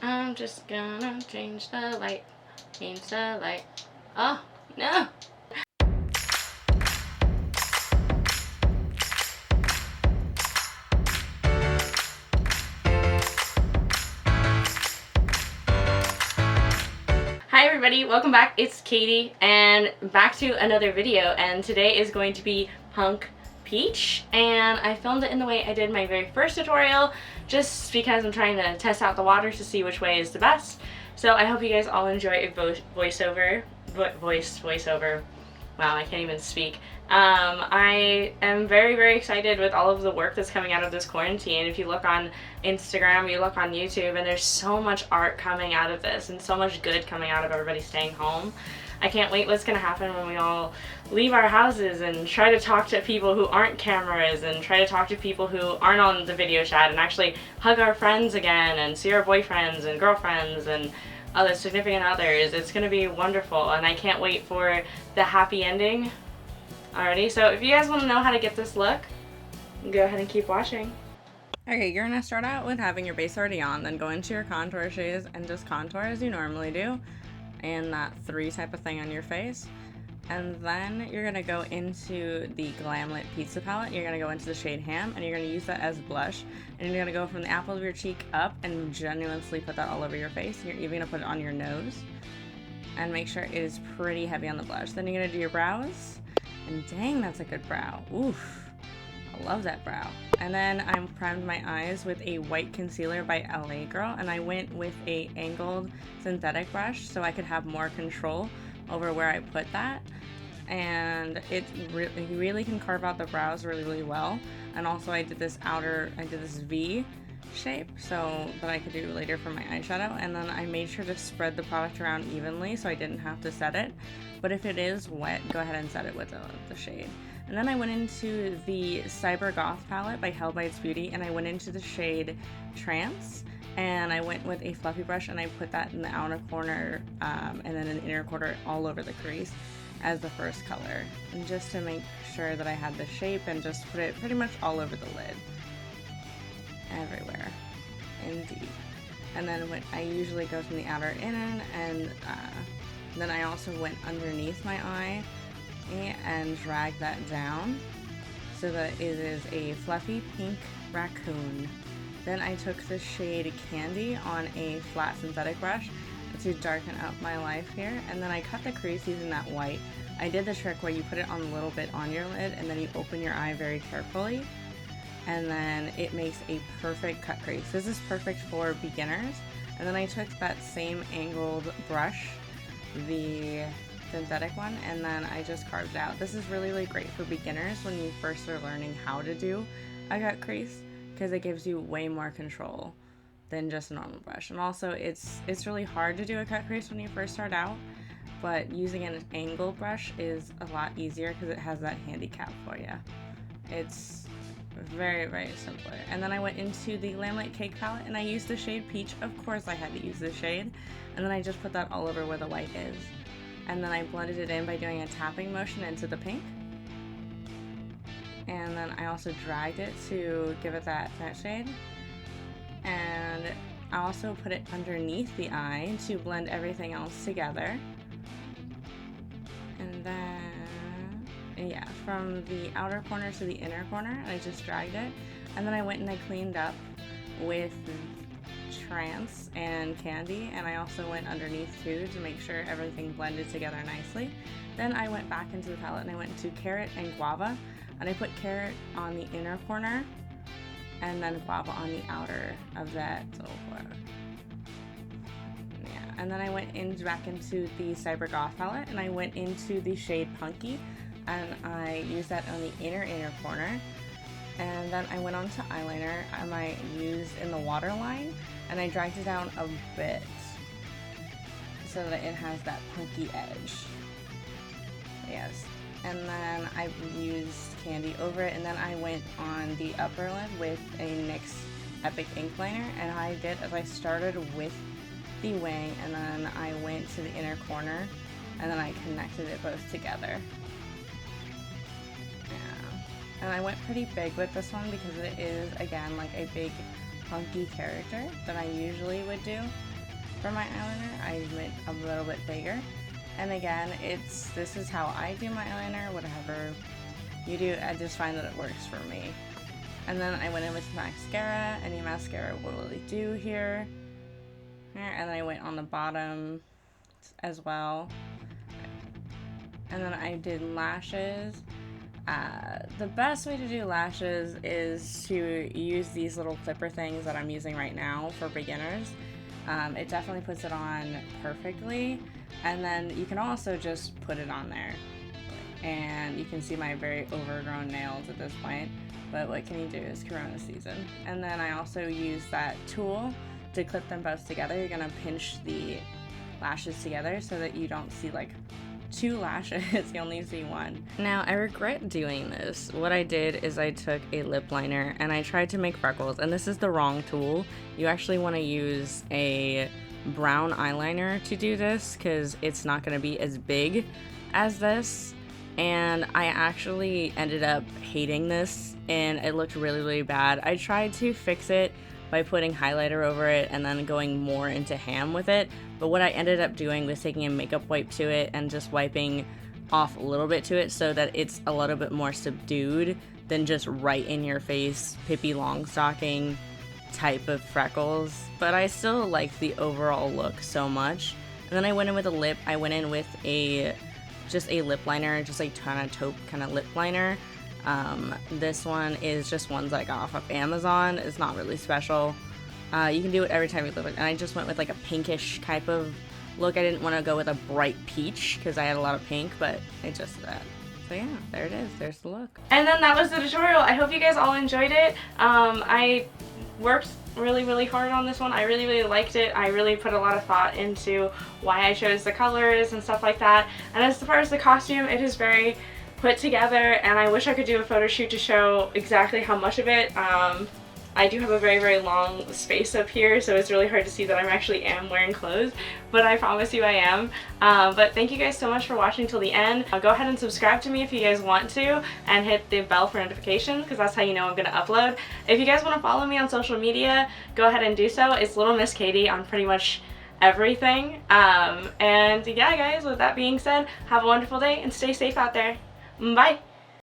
I'm just gonna change the light. Change the light. Oh, no! Hi everybody, welcome back. It's Katie and back to another video, and today is going to be Punk Peach, and I filmed it in the way I did my very first tutorial just because I'm trying to test out the waters to see which way is the best. So I hope you guys all enjoy a voiceover. Wow, I can't even speak. I am very excited with all of the work that's coming out of this quarantine. If you look on Instagram, you look on YouTube, and there's so much art coming out of this and so much good coming out of everybody staying home. I can't wait what's going to happen when we all leave our houses and try to talk to people who aren't cameras and try to talk to people who aren't on the video chat and actually hug our friends again and see our boyfriends and girlfriends and other significant others. It's going to be wonderful, and I can't wait for the happy ending already. So if you guys want to know how to get this look, go ahead and keep watching. Okay, you're going to start out with having your base already on, then go into your contour shades and just contour as you normally do, and that 3 type of thing on your face. And then you're going to go into the Glamlite Pizza palette. You're going to go into the shade Ham, and you're going to use that as blush. And you're going to go from the apple of your cheek up and genuinely put that all over your face. And you're even going to put it on your nose. And make sure it is pretty heavy on the blush. Then you're going to do your brows. And dang, that's a good brow. Oof. I love that brow. And then I primed my eyes with a white concealer by LA Girl. And I went with a angled synthetic brush so I could have more control over where I put that, and it really can carve out the brows really well. And also I did this V shape so that I could do later for my eyeshadow, and then I made sure to spread the product around evenly so I didn't have to set it, but if it is wet, go ahead and set it with the shade. And then I went into the Cyber Goth palette by Hell Bites Beauty, and I went into the shade Trance. And I went with a fluffy brush and I put that in the outer corner and then in the inner corner all over the crease as the first color. And just to make sure that I had the shape, and just put it pretty much all over the lid. Everywhere. Indeed. And then I usually go from the outer in, and then I also went underneath my eye and dragged that down so that it is a fluffy pink raccoon. Then I took the shade Candy on a flat synthetic brush to darken up my life here, and then I cut the crease using that white. I did the trick where you put it on a little bit on your lid and then you open your eye very carefully, and then it makes a perfect cut crease. This is perfect for beginners. And then I took that same angled brush, the synthetic one, and then I just carved out. This is really great for beginners when you first are learning how to do a cut crease, because it gives you way more control than just a normal brush. And also it's really hard to do a cut crease when you first start out, but using an angled brush is a lot easier because it has that handicap for you. It's very simpler. And then I went into the Glamlite Cake palette and I used the shade Peach. Of course I had to use this shade. And then I just put that all over where the white is. And then I blended it in by doing a tapping motion into the pink. And then I also dragged it to give it that shade. And I also put it underneath the eye to blend everything else together. And then, yeah, from the outer corner to the inner corner, I just dragged it. And then I went and I cleaned up with Trance and Candy, and I also went underneath too to make sure everything blended together nicely. Then I went back into the palette and I went to Carrot and Guava. And I put Carrot on the inner corner, and then Guava on the outer of that little corner. Yeah, and then I went back into the Cyber Goth palette, and I went into the shade Punky, and I used that on the inner corner. And then I went on to eyeliner, and I used in the waterline, and I dragged it down a bit so that it has that punky edge. Yes. And then I used Candy over it, and then I went on the upper lid with a NYX Epic Ink Liner, and I did as I started with the wing, and then I went to the inner corner, and then I connected it both together. Yeah. And I went pretty big with this one because it is, again, like a big punky character that I usually would do. for my eyeliner. I went a little bit bigger. And again, this is how I do my eyeliner. Whatever you do, I just find that it works for me. And then I went in with mascara. Any mascara will really do here. And then I went on the bottom as well. And then I did lashes. The best way to do lashes is to use these little clipper things that I'm using right now for beginners. It definitely puts it on perfectly. And then you can also just put it on there. And you can see my very overgrown nails at this point. But what can you do? It's Corona season. And then I also use that tool to clip them both together. You're gonna pinch the lashes together so that you don't see like 2 lashes, you only see 1. Now, I regret doing this. What I did is I took a lip liner and I tried to make freckles, and this is the wrong tool. You actually want to use a brown eyeliner to do this because it's not going to be as big as this. And I actually ended up hating this and it looked really, really bad. I tried to fix it by putting highlighter over it and then going more into ham with it. But what I ended up doing was taking a makeup wipe to it and just wiping off a little bit to it so that it's a little bit more subdued than just right in your face Pippi Longstocking type of freckles. But I still liked the overall look so much. And then I went in with a lip. I went in with just a lip liner, just a kind of taupe kind of lip liner. This one is just ones I got off of Amazon. It's not really special. You can do it every time you lip it. And I just went with like a pinkish type of look. I didn't want to go with a bright peach because I had a lot of pink, but it just that. So yeah, there it is. There's the look. And then that was the tutorial. I hope you guys all enjoyed it. I worked really, really hard on this one. I really, really liked it. I really put a lot of thought into why I chose the colors and stuff like that. And as far as the costume, it is very put together, and I wish I could do a photo shoot to show exactly how much of it. I do have a very, very long space up here, so it's really hard to see that I actually am wearing clothes, but I promise you I am. But thank you guys so much for watching till the end. Go ahead and subscribe to me if you guys want to, and hit the bell for notifications, because that's how you know I'm going to upload. If you guys want to follow me on social media, go ahead and do so. It's LilMissKaty on pretty much everything. And yeah guys, with that being said, have a wonderful day and stay safe out there. Bye!